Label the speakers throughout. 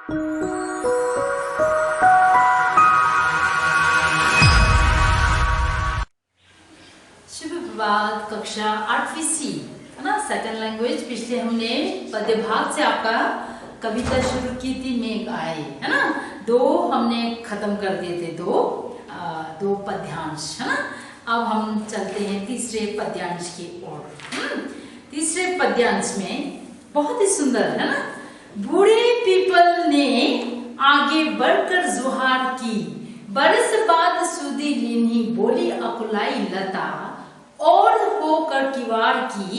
Speaker 1: शुभ प्रभात। कक्षा 8वीं सी है ना, सेकंड लैंग्वेज। पिछले हमने पद्य भाग से आपका कविता शुरू की थी, मेघ आए, है ना। 2 हमने खत्म कर दिए थे, दो पद्यांश, है ना। अब हम चलते हैं तीसरे पद्यांश की ओर। तीसरे पद्यांश में बहुत ही सुंदर, है ना। बूढ़े पीपल ने आगे बढ़कर जुहार की, बरस बाद सुधी लीनी, बोली अकुलाई लता, और होकर किवाड़ की,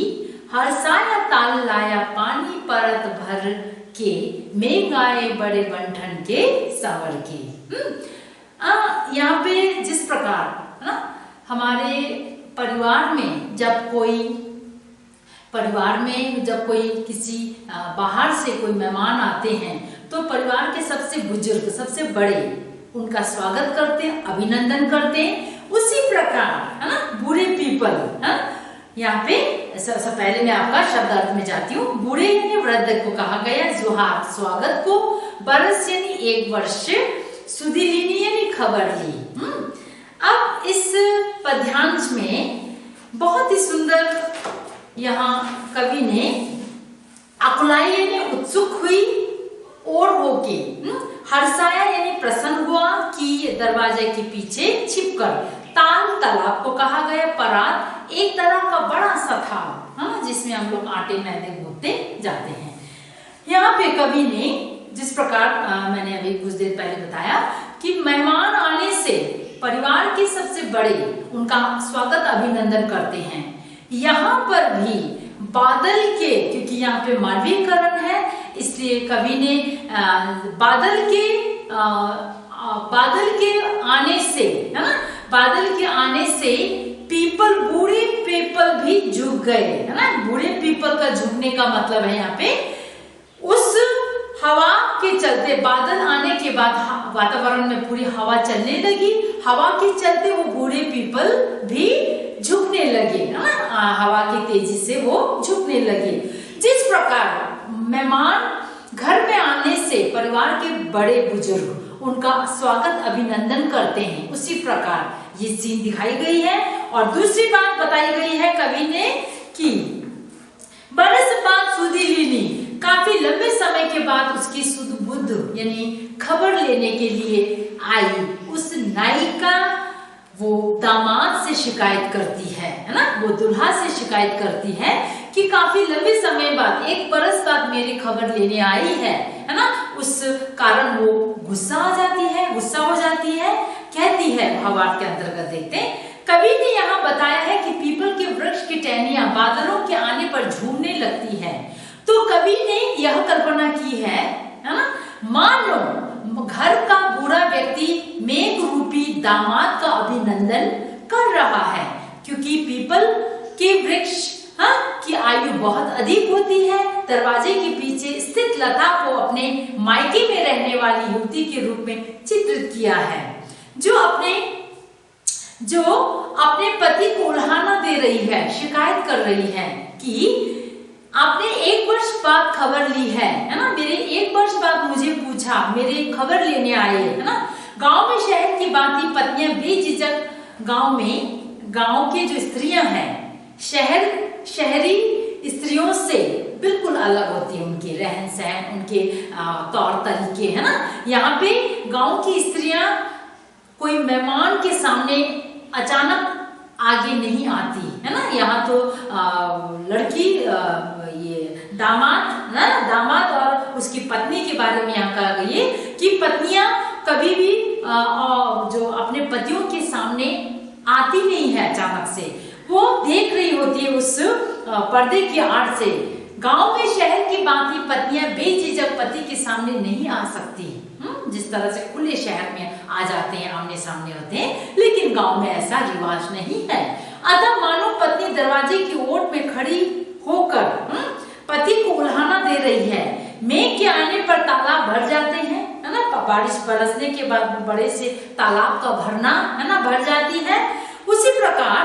Speaker 1: हरसाया ताल लाया, पानी परत भर के, मेघ आए बड़े बंठन के सावर के। यहाँ पे जिस प्रकार, है ना, हमारे परिवार में जब कोई किसी बाहर से कोई मेहमान आते हैं तो परिवार के सबसे बुजुर्ग, सबसे बड़े उनका स्वागत करते हैं, अभिनंदन करते हैं। उसी प्रकार, है ना, बूढ़े पीपल, है यहाँ पे सबसे पहले मैं आपका शब्द अर्थ में जाती हूँ। बूढ़े यानी वृद्ध को कहा गया, जुहार स्वागत को, बरस यानी 1 वर्ष, सुधी लीनी यानी खबर ली। अब इस पद्यांश में बहुत ही सुंदर यहाँ कवि ने अकुलाई यानी उत्सुक हुई, और होके, हर्षाया यानी प्रसन्न हुआ, कि दरवाजे के पीछे छिपकर, ताल तालाब को कहा गया, परात एक तरह का बड़ा सा था, जिसमें हम लोग आटे मैदे गूंथते जाते हैं। यहाँ पे कवि ने जिस प्रकार मैंने अभी कुछ देर पहले बताया कि मेहमान आने से परिवार के सबसे बड़े उनका स्वागत अभिनंदन करते हैं। यहाँ पर भी बादल के, क्योंकि यहाँ पे मानवीकरण है, इसलिए कवि ने बादल के आने से, है ना, बादल के आने से पीपल, बूढ़े पीपल भी झुक गए, है ना। बूढ़े पीपल का झुकने का मतलब है यहाँ पे उस हवा के चलते, बादल आने के बाद वातावरण में पूरी हवा चलने लगी, हवा के चलते वो बूढ़े पीपल भी झुकने लगे, है ना। हवा की तेजी से वो झुकने लगे। जिस प्रकार मेहमान घर में आने से परिवार के बड़े बुजुर्ग उनका स्वागत अभिनंदन करते हैं, उसी प्रकार ये सीन दिखाई गई है। और दूसरी बात बताई गई है कवि ने कि बरस बाद सुधी लीनी, काफी लंबे समय के बाद उसकी सुध बुद्ध यानी खबर लेने के लिए आई। उस नायिका वो दामाद से शिकायत करती है ना, वो दुल्हा से शिकायत करती है कि काफी लंबे समय बाद, 1 बरस बाद मेरी खबर लेने आई है ना। उस कारण वो गुस्सा हो जाती है, कहती है। भावार्थ के अंतर्गत देखते हैं, कवि ने यहाँ बताया है कि पीपल के वृक्ष की टहनियां बादलों के आने पर झूमने लगती है। तो कवि ने यह कल्पना की है ना, मान लो घर का बूढ़ा व्यक्ति मेघ रूपी दामाद का अभिनंदन कर रहा है, क्योंकि पीपल के वृक्ष की आयु बहुत अधिक होती है। दरवाजे के पीछे स्थित लता को अपने मायके में रहने वाली युवती के रूप में चित्रित किया है, जो अपने पति को उल्हाना दे रही है, शिकायत कर रही है कि आपने 1 वर्ष बाद खबर ली है ना, मेरे 1 वर्ष बाद मुझे पूछा, मेरे खबर लेने आए, है ना। गांव में शहर की भांति पत्नियां बेझिझक, गांव के जो स्त्रियां हैं शहरी स्त्रियों से बिल्कुल अलग होती है, उनके रहन सहन, उनके तौर तरीके, है ना। यहाँ पे गांव की स्त्रियां कोई मेहमान के सामने अचानक आगे नहीं आती, है ना। यहाँ तो लड़की, ये दामाद और उसकी पत्नी के बारे में यहाँ कहा गया है कि पत्नियां कभी भी जो अपने पतियों के सामने आती नहीं है अचानक से, वो देख रही होती है उस पर्दे की आड़ से। गांव में शहर की भांति पत्नियां बेझिझक पति के सामने नहीं आ सकती, जिस तरह से खुले शहर में आ जाते हैं, आमने सामने होते हैं, लेकिन गांव में ऐसा रिवाज नहीं है। अतः मानो पत्नी दरवाजे की ओट में खड़ी होकर पति को उल्हाना दे रही है। मेघ के आने पर तालाब भर जाते हैं, है ना। बारिश बरसने के बाद बड़े से तालाब का भरना, है ना, भर जाती है। उसी प्रकार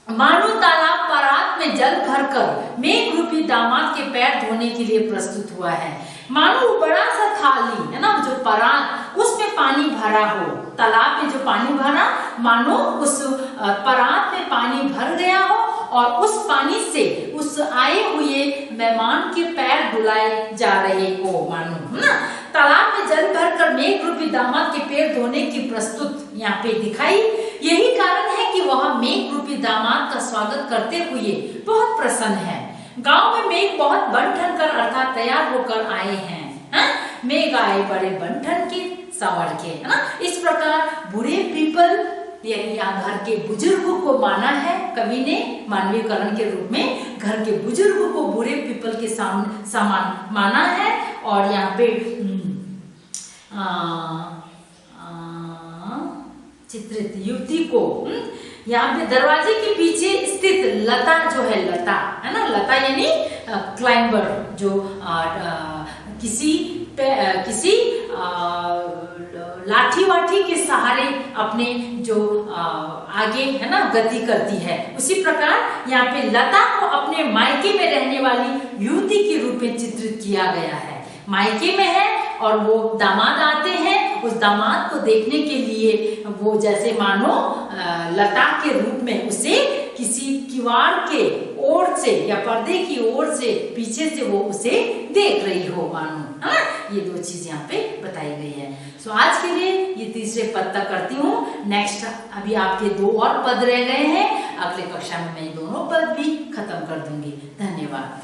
Speaker 1: मानो तालाब परात में जल भरकर मेघ रूपी दामाद के पैर धोने के लिए प्रस्तुत हुआ है। मानो बड़ा सा थाली है ना, जो परात उसमें पानी भरा हो, तालाब में जो पानी भरा मानो उस परात में पानी भर गया हो और उस पानी से उस आए हुए मेहमान के पैर धुलाए जा रहे हो मानो, है ना। तालाब में जल भरकर मेघ रूपी दामाद के पैर धोने की प्रस्तुत यहाँ पे दिखाई। यही कारण है कि वह मेघ रूपी दामाद का स्वागत करते हुए बहुत प्रसन्न है। गांव में मेघ बहुत बन ठन कर अर्थात तैयार होकर आए हैं, मेघ आए बड़े बन ठन के संवर के, है ना। इस प्रकार बूढ़े पीपल यानी यहाँ घर के बुजुर्गों को माना है कवि ने मानवीकरण के रूप में, घर के बुजुर्गों को बूढ़े पीपल के समान माना है। और यहाँ पे चित्रित युवती को यहाँ पे दरवाजे के पीछे स्थित लता जो है, लता है ना, लता यानी क्लाइंबर जो किसी लाठी वाठी के सहारे अपने जो आगे है ना गति करती है, उसी प्रकार यहाँ पे लता को अपने मायके में रहने वाली युवती के रूप में चित्रित किया गया है। मायके में है और वो दामाद आते हैं, उस दामाद को देखने के लिए वो जैसे मानो लता के रूप में उसे किसी किवाड़ के ओर से या पर्दे की ओर से पीछे से वो उसे देख रही हो मानो, है ना। ये दो चीज यहाँ पे बताई गई है। सो आज के लिए ये तीसरे पद तक करती हूँ। नेक्स्ट अभी आपके 2 और पद रह गए हैं, अगले कक्षा में मैं दोनों पद भी खत्म कर दूंगी। धन्यवाद।